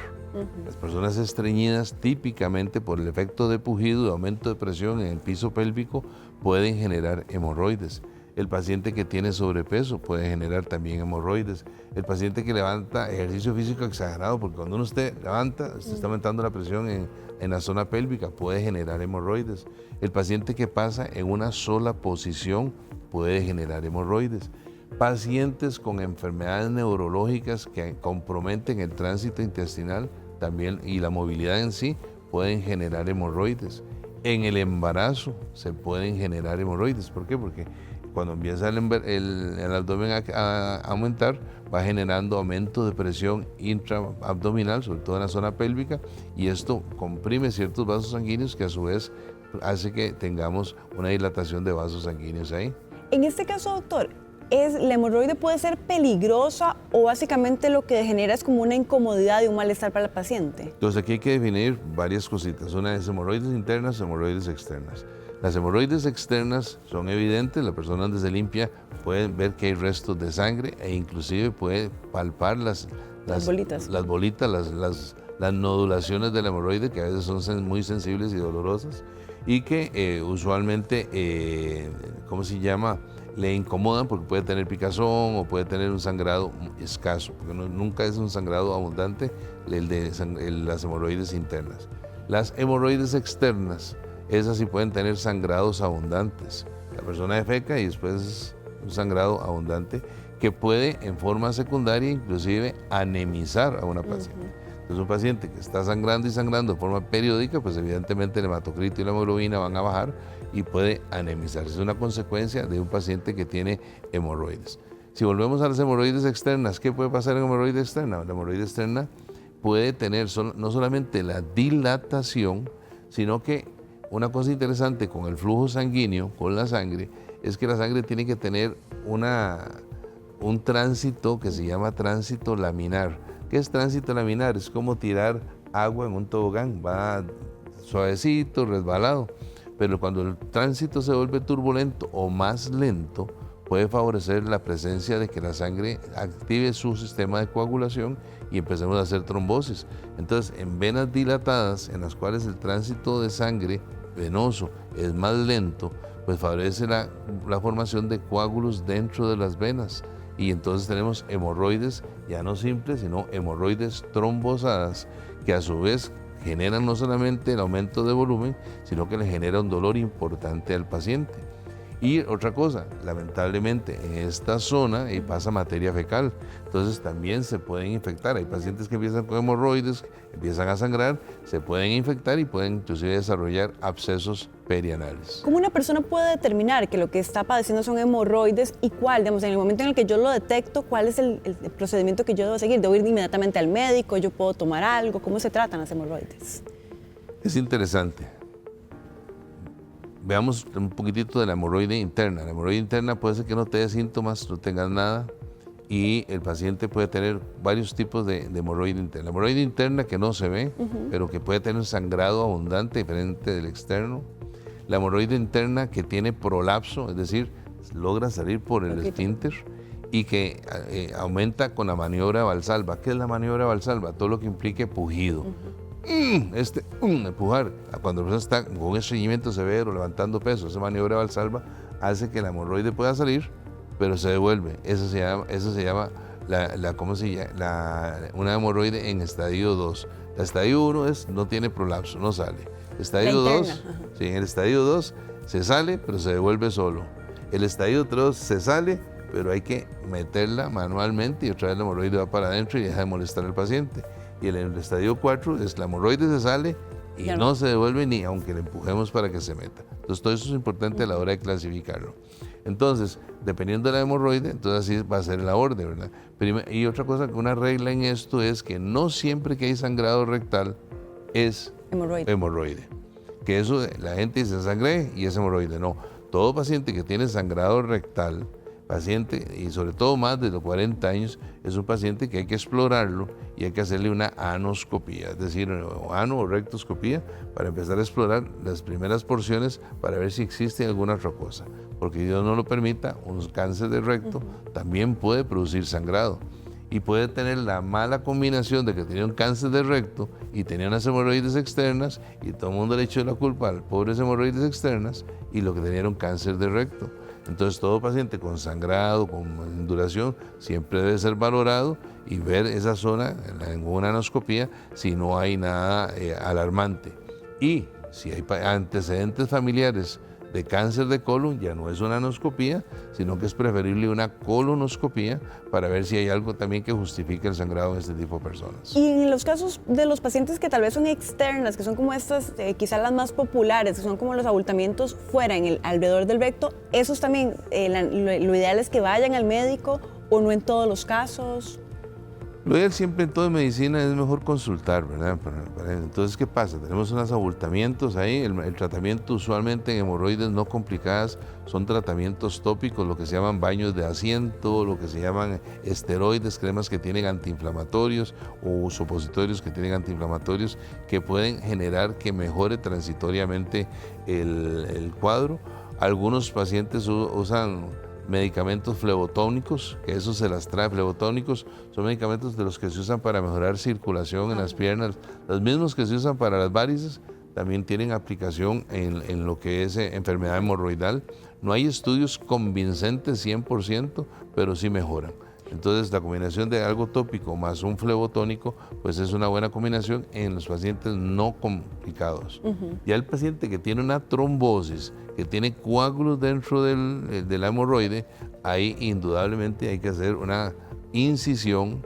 Las personas estreñidas, típicamente por el efecto de pujido y aumento de presión en el piso pélvico, pueden generar hemorroides. El paciente que tiene sobrepeso puede generar también hemorroides. El paciente que levanta ejercicio físico exagerado, porque cuando uno levanta, se está aumentando la presión en la zona pélvica, puede generar hemorroides. El paciente que pasa en una sola posición puede generar hemorroides. Pacientes con enfermedades neurológicas que comprometen el tránsito intestinal también y la movilidad en sí pueden generar hemorroides. En el embarazo se pueden generar hemorroides. ¿Por qué? Porque cuando empieza el abdomen a aumentar, va generando aumento de presión intraabdominal, sobre todo en la zona pélvica, y esto comprime ciertos vasos sanguíneos que a su vez hace que tengamos una dilatación de vasos sanguíneos ahí. En este caso, doctor, ¿la hemorroide puede ser peligrosa o básicamente lo que genera es como una incomodidad y un malestar para el paciente? Entonces aquí hay que definir varias cositas. Una es hemorroides internas, hemorroides externas. Las hemorroides externas son evidentes, la persona donde se limpia puede ver que hay restos de sangre e inclusive puede palpar las bolitas, las nodulaciones de la hemorroide, que a veces son muy sensibles y dolorosas y que usualmente, le incomodan porque puede tener picazón o puede tener un sangrado escaso, porque nunca es un sangrado abundante las hemorroides internas. Las hemorroides externas, esas sí pueden tener sangrados abundantes. La persona defeca y después un sangrado abundante que puede en forma secundaria inclusive anemizar a una paciente. Entonces un paciente que está sangrando y sangrando de forma periódica, pues evidentemente el hematocrito y la hemoglobina van a bajar y puede anemizar. Es una consecuencia de un paciente que tiene hemorroides. Si volvemos a las hemorroides externas, ¿qué puede pasar en hemorroide externa? La hemorroide externa puede tener no solamente la dilatación, sino que una cosa interesante con el flujo sanguíneo, con la sangre, es que la sangre tiene que tener un tránsito que se llama tránsito laminar. ¿Qué es tránsito laminar? Es como tirar agua en un tobogán, va suavecito, resbalado, pero cuando el tránsito se vuelve turbulento o más lento, puede favorecer la presencia de que la sangre active su sistema de coagulación y empecemos a hacer trombosis. Entonces, en venas dilatadas, en las cuales el tránsito de sangre venoso es más lento, pues favorece la formación de coágulos dentro de las venas. Y entonces tenemos hemorroides ya no simples, sino hemorroides trombosadas, que a su vez generan no solamente el aumento de volumen, sino que le genera un dolor importante al paciente. Y otra cosa, lamentablemente en esta zona pasa materia fecal, entonces también se pueden infectar. Hay pacientes que empiezan con hemorroides, empiezan a sangrar, se pueden infectar y pueden inclusive desarrollar abscesos perianales. ¿Cómo una persona puede determinar que lo que está padeciendo son hemorroides y cuál, digamos, en el momento en el que yo lo detecto, cuál es el procedimiento que yo debo seguir? ¿Debo ir inmediatamente al médico? ¿Yo puedo tomar algo? ¿Cómo se tratan las hemorroides? Es interesante. Veamos un poquitito de la hemorroide interna. La hemorroide interna puede ser que no te dé síntomas, no tengas nada, y el paciente puede tener varios tipos de hemorroide interna. La hemorroide interna que no se ve, pero que puede tener sangrado abundante, diferente del externo. La hemorroide interna que tiene prolapso, es decir, logra salir por el esfínter y que aumenta con la maniobra Valsalva. ¿Qué es la maniobra Valsalva? Todo lo que implique pujido. Empujar, cuando la persona está con un estreñimiento severo, levantando peso, esa maniobra Valsalva hace que la hemorroide pueda salir, pero se devuelve. Eso se llama una hemorroide en estadio 2. El estadio 1 no tiene prolapso, no sale. Estadio 2, sí, en el estadio 2 se sale, pero se devuelve solo. El estadio 3 se sale, pero hay que meterla manualmente y otra vez la hemorroide va para adentro y deja de molestar al paciente. Y en el estadio 4 la hemorroide se sale y no se devuelve ni aunque le empujemos para que se meta. Entonces todo eso es importante a la hora de clasificarlo. Entonces, dependiendo de la hemorroide, entonces así va a ser la orden, ¿verdad? Y otra cosa, una regla en esto es que no siempre que hay sangrado rectal es hemorroide. Que eso, la gente dice sangré y es hemorroide. No, todo paciente que tiene sangrado rectal, paciente, y sobre todo más de los 40 años, es un paciente que hay que explorarlo y hay que hacerle una anoscopía, es decir, ano o rectoscopía, para empezar a explorar las primeras porciones para ver si existe alguna otra cosa. Porque Dios no lo permita, un cáncer de recto también puede producir sangrado y puede tener la mala combinación de que tenía un cáncer de recto y tenía unas hemorroides externas y todo el mundo le echó la culpa a las pobres hemorroides externas y lo que tenía era un cáncer de recto. Entonces todo paciente con sangrado, con induración, siempre debe ser valorado y ver esa zona en una anoscopía si no hay nada alarmante. Y si hay antecedentes familiares de cáncer de colon, ya no es una anoscopía, sino que es preferible una colonoscopía para ver si hay algo también que justifique el sangrado en este tipo de personas. Y en los casos de los pacientes que tal vez son externas, que son como estas, quizás las más populares, que son como los abultamientos fuera, alrededor del recto, esos también, lo ideal es que vayan al médico o no en todos los casos. Lo ideal siempre en toda medicina es mejor consultar, ¿verdad? Entonces, ¿qué pasa? Tenemos unos abultamientos ahí, el tratamiento usualmente en hemorroides no complicadas son tratamientos tópicos, lo que se llaman baños de asiento, lo que se llaman esteroides, cremas que tienen antiinflamatorios o supositorios que tienen antiinflamatorios que pueden generar que mejore transitoriamente el cuadro. Algunos pacientes usan medicamentos flebotónicos, que eso se las trae. Flebotónicos son medicamentos de los que se usan para mejorar circulación en las piernas. Los mismos que se usan para las varices también tienen aplicación en lo que es enfermedad hemorroidal. No hay estudios convincentes 100%, pero sí mejoran. Entonces la combinación de algo tópico más un flebotónico, pues es una buena combinación en los pacientes no complicados. Ya el paciente que tiene una trombosis, que tiene coágulos dentro de la hemorroide, ahí indudablemente hay que hacer una incisión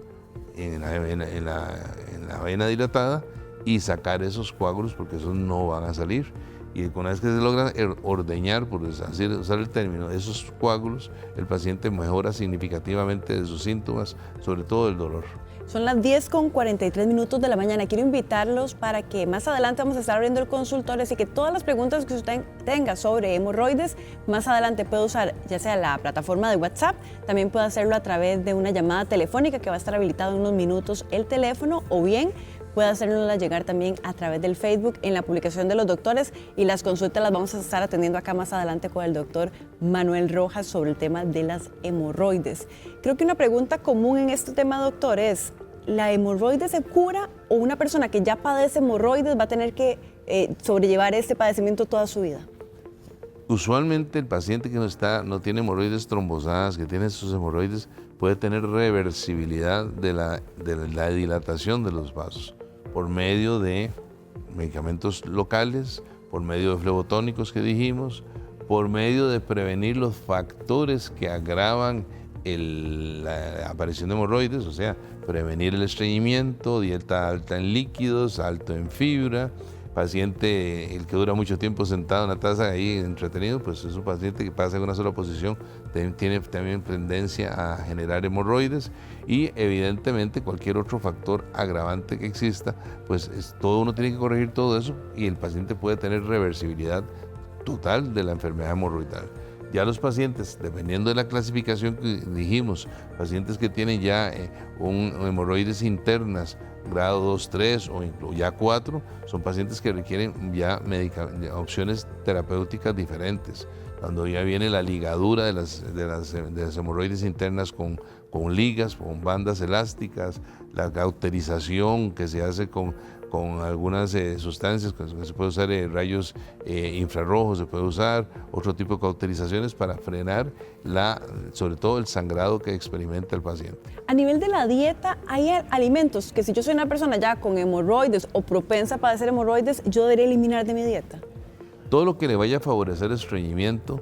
en la vena dilatada y sacar esos coágulos porque esos no van a salir. Y una vez que se logran ordeñar, por usar el término, esos coágulos, el paciente mejora significativamente de sus síntomas, sobre todo el dolor. Son las 10:43 de la mañana. Quiero invitarlos para que más adelante vamos a estar abriendo el consultorio, así que todas las preguntas que usted tenga sobre hemorroides, más adelante puede usar ya sea la plataforma de WhatsApp, también puede hacerlo a través de una llamada telefónica que va a estar habilitado en unos minutos el teléfono, o bien puede hacérnosla llegar también a través del Facebook en la publicación de los doctores, y las consultas las vamos a estar atendiendo acá más adelante con el doctor Manuel Rojas sobre el tema de las hemorroides. Creo que una pregunta común en este tema, doctor, es: ¿la hemorroide se cura o una persona que ya padece hemorroides va a tener que sobrellevar este padecimiento toda su vida? Usualmente el paciente que no tiene hemorroides trombosadas, que tiene sus hemorroides, puede tener reversibilidad de la dilatación de los vasos por medio de medicamentos locales, por medio de flebotónicos que dijimos, por medio de prevenir los factores que agravan la aparición de hemorroides, o sea, prevenir el estreñimiento, dieta alta en líquidos, alto en fibra. Paciente, el que dura mucho tiempo sentado en la taza ahí entretenido, pues es un paciente que pasa en una sola posición, tiene también tendencia a generar hemorroides, y evidentemente cualquier otro factor agravante que exista, pues todo uno tiene que corregir todo eso y el paciente puede tener reversibilidad total de la enfermedad hemorroidal. Ya los pacientes, dependiendo de la clasificación que dijimos, pacientes que tienen ya hemorroides internas, grado 2, 3 o ya 4, son pacientes que requieren ya opciones terapéuticas diferentes. Cuando ya viene la ligadura de las hemorroides internas con ligas, con bandas elásticas, la cauterización que se hace con algunas sustancias, se puede usar rayos infrarrojos, se puede usar otro tipo de cauterizaciones para frenar sobre todo el sangrado que experimenta el paciente. A nivel de la dieta, ¿hay alimentos que si yo soy una persona ya con hemorroides o propensa a padecer hemorroides, yo debería eliminar de mi dieta? Todo lo que le vaya a favorecer el estreñimiento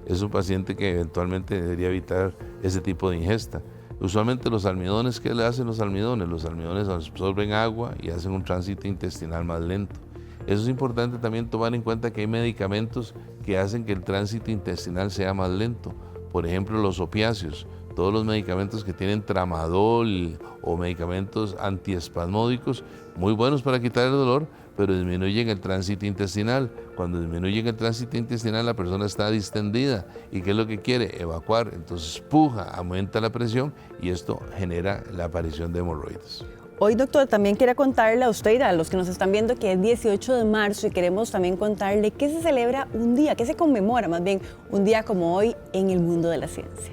es un paciente que eventualmente debería evitar ese tipo de ingesta. Usualmente los almidones, ¿qué le hacen los almidones? Los almidones absorben agua y hacen un tránsito intestinal más lento. Eso es importante también tomar en cuenta que hay medicamentos que hacen que el tránsito intestinal sea más lento. Por ejemplo, los opiáceos, todos los medicamentos que tienen tramadol o medicamentos antiespasmódicos, muy buenos para quitar el dolor, pero disminuyen el tránsito intestinal. Cuando disminuyen el tránsito intestinal, la persona está distendida. ¿Y qué es lo que quiere? Evacuar. Entonces puja, aumenta la presión y esto genera la aparición de hemorroides. Hoy, doctor, también quería contarle a usted y a los que nos están viendo que es 18 de marzo y queremos también contarle qué se celebra un día, qué se conmemora más bien un día como hoy en el mundo de la ciencia.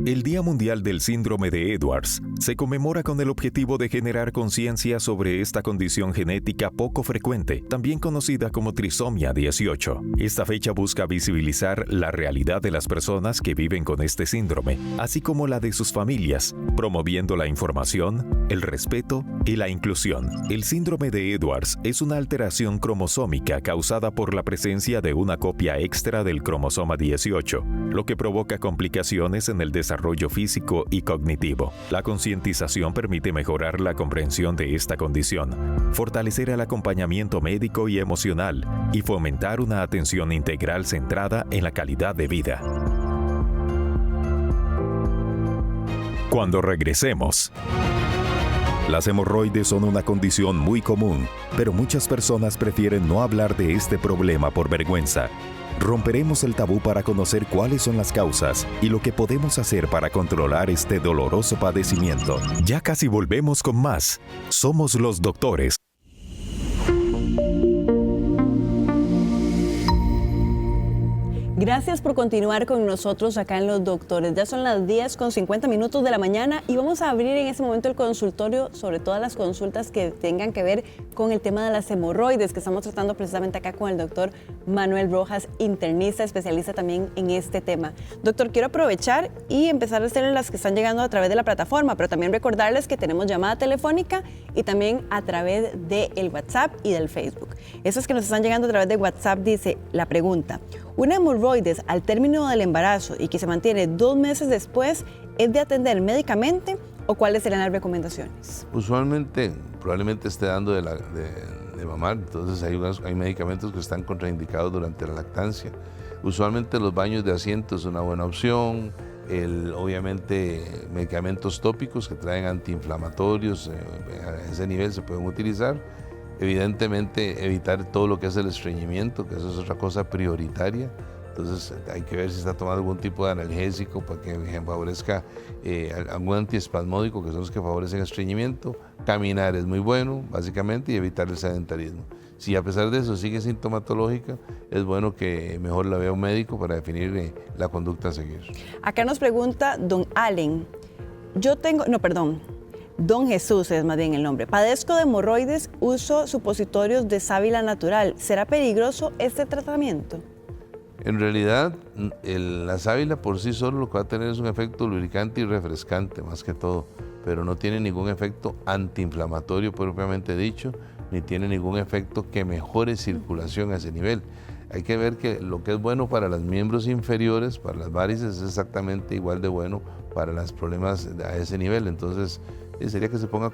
El Día Mundial del Síndrome de Edwards se conmemora con el objetivo de generar conciencia sobre esta condición genética poco frecuente, también conocida como trisomía 18. Esta fecha busca visibilizar la realidad de las personas que viven con este síndrome, así como la de sus familias, promoviendo la información, el respeto y la inclusión. El síndrome de Edwards es una alteración cromosómica causada por la presencia de una copia extra del cromosoma 18, lo que provoca complicaciones en el desarrollo físico y cognitivo. La concientización permite mejorar la comprensión de esta condición, fortalecer el acompañamiento médico y emocional y fomentar una atención integral centrada en la calidad de vida. Cuando regresemos. Las hemorroides son una condición muy común, pero muchas personas prefieren no hablar de este problema por vergüenza. Romperemos el tabú para conocer cuáles son las causas y lo que podemos hacer para controlar este doloroso padecimiento. Ya casi volvemos con más. Somos los doctores. Gracias por continuar con nosotros acá en Los Doctores. Ya son las 10:50 de la mañana y vamos a abrir en este momento el consultorio sobre todas las consultas que tengan que ver con el tema de las hemorroides, que estamos tratando precisamente acá con el doctor Manuel Rojas, internista, especialista también en este tema. Doctor, quiero aprovechar y empezar a hacerle las que están llegando a través de la plataforma, pero también recordarles que tenemos llamada telefónica y también a través del WhatsApp y del Facebook. Esos que nos están llegando a través de WhatsApp dice la pregunta: ¿una hemorroides al término del embarazo y que se mantiene 2 meses después es de atender médicamente o cuáles serán las recomendaciones? Usualmente, probablemente esté dando de mamar, entonces hay medicamentos que están contraindicados durante la lactancia. Usualmente los baños de asiento es una buena opción, obviamente medicamentos tópicos que traen antiinflamatorios, a ese nivel se pueden utilizar. Evidentemente evitar todo lo que es el estreñimiento, que eso es otra cosa prioritaria. Entonces hay que ver si está tomando algún tipo de analgésico para que favorezca algún antiespasmódico, que son los que favorecen el estreñimiento. Caminar es muy bueno, básicamente, y evitar el sedentarismo. Si a pesar de eso sigue sintomatológica, es bueno que mejor la vea un médico para definir la conducta a seguir. Acá nos pregunta don Allen. Don Jesús es más bien el nombre. Padezco de hemorroides, uso supositorios de sábila natural. ¿Será peligroso este tratamiento? En realidad, la sábila por sí solo lo que va a tener es un efecto lubricante y refrescante, más que todo, pero no tiene ningún efecto antiinflamatorio propiamente dicho, ni tiene ningún efecto que mejore circulación a ese nivel. Hay que ver que lo que es bueno para los miembros inferiores, para las varices, es exactamente igual de bueno para los problemas a ese nivel. Entonces, sería que se ponga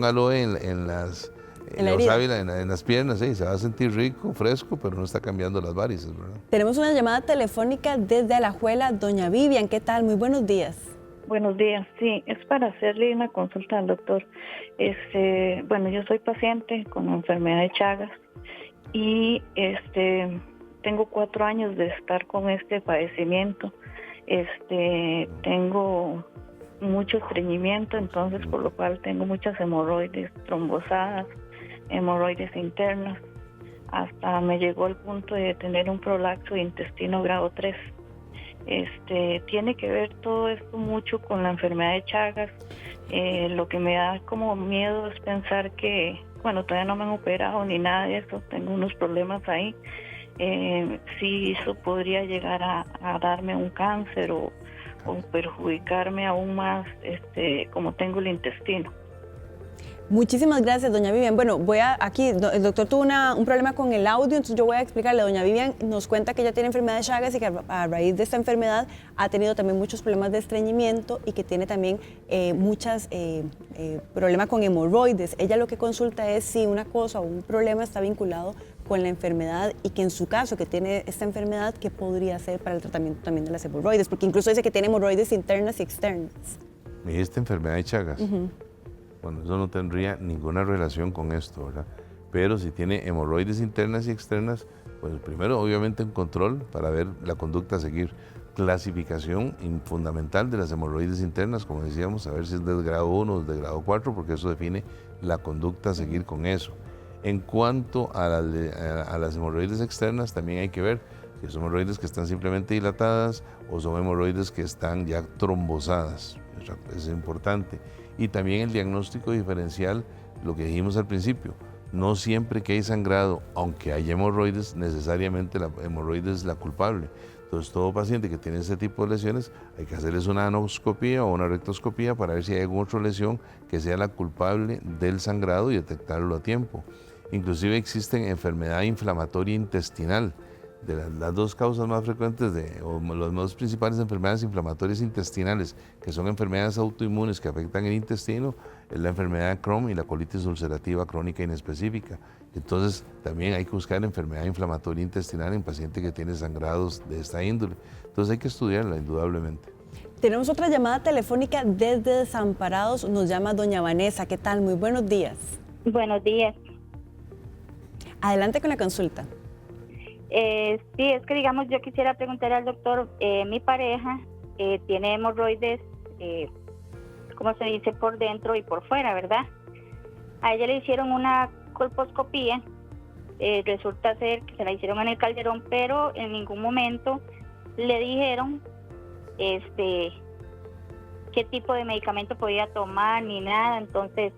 aloe en las piernas, sí, se va a sentir rico, fresco, pero no está cambiando las varices, ¿verdad? Tenemos una llamada telefónica desde Alajuela. Doña Vivian, ¿qué tal? Muy buenos días. Buenos días, sí, es para hacerle una consulta al doctor. Bueno, yo soy paciente con enfermedad de Chagas y tengo 4 años de estar con este padecimiento. Tengo mucho estreñimiento, entonces por lo cual tengo muchas hemorroides trombosadas, hemorroides internas, hasta me llegó al punto de tener un prolapso de intestino grado 3. Tiene que ver todo esto mucho con la enfermedad de Chagas. Lo que me da como miedo es pensar que, bueno, todavía no me han operado ni nada de eso, tengo unos problemas ahí. Si eso podría llegar a darme un cáncer o perjudicarme aún más, como tengo el intestino. Muchísimas gracias, doña Vivian. Bueno, el doctor tuvo un problema con el audio, entonces yo voy a explicarle. Doña Vivian nos cuenta que ella tiene enfermedad de Chagas y que a raíz de esta enfermedad ha tenido también muchos problemas de estreñimiento y que tiene también muchos problemas con hemorroides. Ella lo que consulta es si una cosa o un problema está vinculado con la enfermedad y que en su caso, que tiene esta enfermedad, ¿qué podría hacer para el tratamiento también de las hemorroides? Porque incluso dice que tiene hemorroides internas y externas. ¿Y esta enfermedad de Chagas? Bueno, eso no tendría ninguna relación con esto, ¿verdad? Pero si tiene hemorroides internas y externas, pues primero obviamente un control para ver la conducta a seguir. Clasificación fundamental de las hemorroides internas, como decíamos, a ver si es de grado 1 o de grado 4, porque eso define la conducta a seguir con eso. En cuanto a las hemorroides externas, también hay que ver si son hemorroides que están simplemente dilatadas o son hemorroides que están ya trombosadas. Es importante. Y también el diagnóstico diferencial, lo que dijimos al principio, no siempre que hay sangrado, aunque haya hemorroides, necesariamente la hemorroide es la culpable. Entonces, todo paciente que tiene ese tipo de lesiones, hay que hacerles una anoscopía o una rectoscopía para ver si hay alguna otra lesión que sea la culpable del sangrado y detectarlo a tiempo. Inclusive existen enfermedad inflamatoria intestinal. De las dos causas más frecuentes o las más principales enfermedades inflamatorias intestinales, que son enfermedades autoinmunes que afectan el intestino, es la enfermedad de Crohn y la colitis ulcerativa crónica inespecífica. Entonces, también hay que buscar enfermedad inflamatoria intestinal en paciente que tiene sangrados de esta índole. Entonces, hay que estudiarla, indudablemente. Tenemos otra llamada telefónica desde Desamparados. Nos llama doña Vanessa. ¿Qué tal? Muy buenos días. Buenos días. Adelante con la consulta. Sí, es que digamos, yo quisiera preguntar al doctor, mi pareja tiene hemorroides, ¿cómo se dice? Por dentro y por fuera, ¿verdad? A ella le hicieron una colposcopía, resulta ser que se la hicieron en el calderón, pero en ningún momento le dijeron qué tipo de medicamento podía tomar ni nada. Entonces,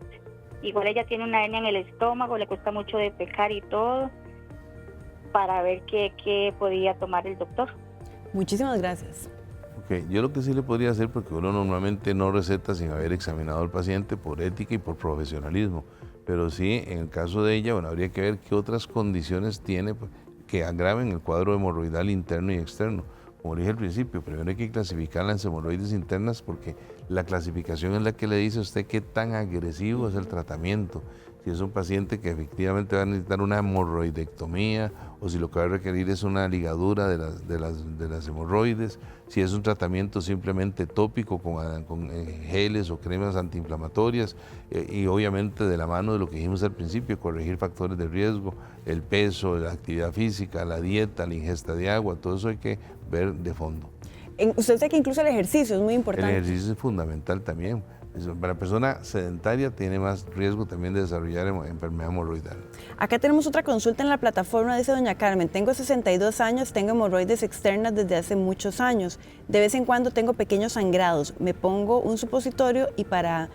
igual ella tiene una hernia en el estómago, le cuesta mucho defecar y todo, para ver qué podía tomar el doctor. Muchísimas gracias. Ok, yo lo que sí le podría hacer, porque uno normalmente no receta sin haber examinado al paciente por ética y por profesionalismo, pero sí, en el caso de ella, bueno, habría que ver qué otras condiciones tiene que agraven el cuadro hemorroidal interno y externo. Como dije al principio, primero hay que clasificar las hemorroides internas, porque la clasificación es la que le dice a usted qué tan agresivo es el tratamiento. Si es un paciente que efectivamente va a necesitar una hemorroidectomía o si lo que va a requerir es una ligadura de las hemorroides, si es un tratamiento simplemente tópico con geles o cremas antiinflamatorias y obviamente de la mano de lo que dijimos al principio, corregir factores de riesgo, el peso, la actividad física, la dieta, la ingesta de agua, todo eso hay que ver de fondo. Usted sabe que incluso el ejercicio es muy importante. El ejercicio es fundamental también. Para la persona sedentaria tiene más riesgo también de desarrollar enfermedad hemorroidal. Acá tenemos otra consulta en la plataforma, dice doña Carmen, tengo 62 años, tengo hemorroides externas desde hace muchos años. De vez en cuando tengo pequeños sangrados, me pongo un supositorio y para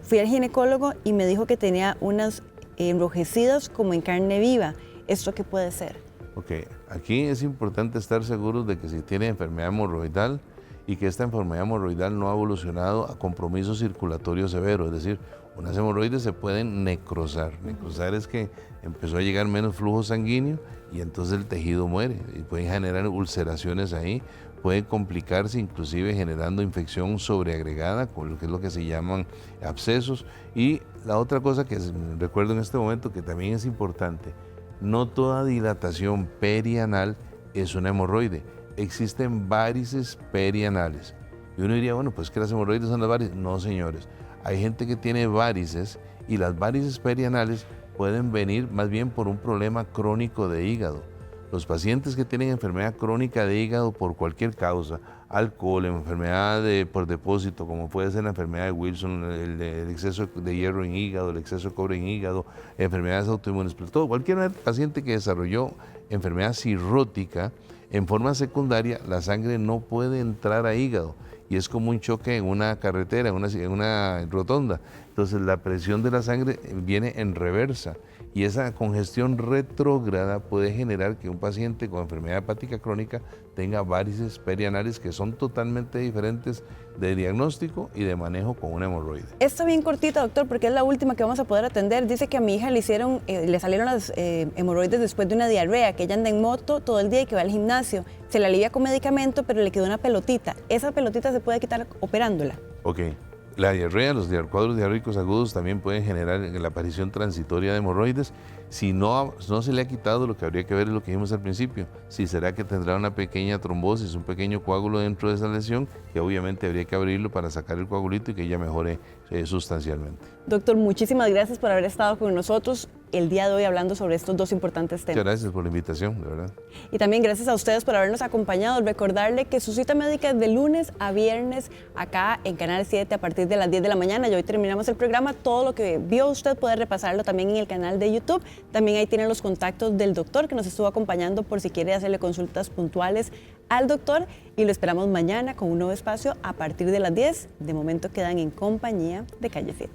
fui al ginecólogo y me dijo que tenía unas enrojecidas como en carne viva. ¿Esto qué puede ser? Ok, aquí es importante estar seguros de que si tiene enfermedad hemorroidal y que esta enfermedad hemorroidal no ha evolucionado a compromiso circulatorio severo, es decir, unas hemorroides se pueden necrosar. Necrosar es que empezó a llegar menos flujo sanguíneo y entonces el tejido muere y pueden generar ulceraciones ahí, puede complicarse inclusive generando infección sobreagregada, con lo que es lo que se llaman abscesos. Y la otra cosa que recuerdo en este momento que también es importante, no toda dilatación perianal es una hemorroide. Existen varices perianales. Y uno diría, bueno, pues que las hemorroides son las varices. No, señores. Hay gente que tiene varices y las varices perianales pueden venir más bien por un problema crónico de hígado. Los pacientes que tienen enfermedad crónica de hígado por cualquier causa, alcohol, enfermedad por depósito, como puede ser la enfermedad de Wilson, el exceso de hierro en hígado, el exceso de cobre en hígado, enfermedades autoinmunes, pero todo, cualquier paciente que desarrolló enfermedad cirrótica, en forma secundaria, la sangre no puede entrar a hígado y es como un choque en una carretera, en una rotonda. Entonces la presión de la sangre viene en reversa y esa congestión retrógrada puede generar que un paciente con enfermedad hepática crónica tenga varices perianales que son totalmente diferentes de diagnóstico y de manejo con una hemorroide. Está bien cortita, doctor, porque es la última que vamos a poder atender. Dice que a mi hija le salieron las hemorroides después de una diarrea, que ella anda en moto todo el día y que va al gimnasio. Se la alivia con medicamento, pero le quedó una pelotita. ¿Esa pelotita se puede quitar operándola? Ok. La diarrea, los cuadros diarreicos agudos también pueden generar la aparición transitoria de hemorroides. Si no se le ha quitado, lo que habría que ver es lo que dijimos al principio. Si será que tendrá una pequeña trombosis, un pequeño coágulo dentro de esa lesión, que obviamente habría que abrirlo para sacar el coagulito y que ella mejore sustancialmente. Doctor, muchísimas gracias por haber estado con nosotros el día de hoy hablando sobre estos dos importantes temas. Muchas gracias por la invitación, de verdad. Y también gracias a ustedes por habernos acompañado. Recordarle que su cita médica es de lunes a viernes acá en Canal 7 a partir de las 10 de la mañana. Y hoy terminamos el programa. Todo lo que vio usted puede repasarlo también en el canal de YouTube. También ahí tienen los contactos del doctor que nos estuvo acompañando por si quiere hacerle consultas puntuales al doctor. Y lo esperamos mañana con un nuevo espacio a partir de las 10. De momento quedan en compañía de Calle 7.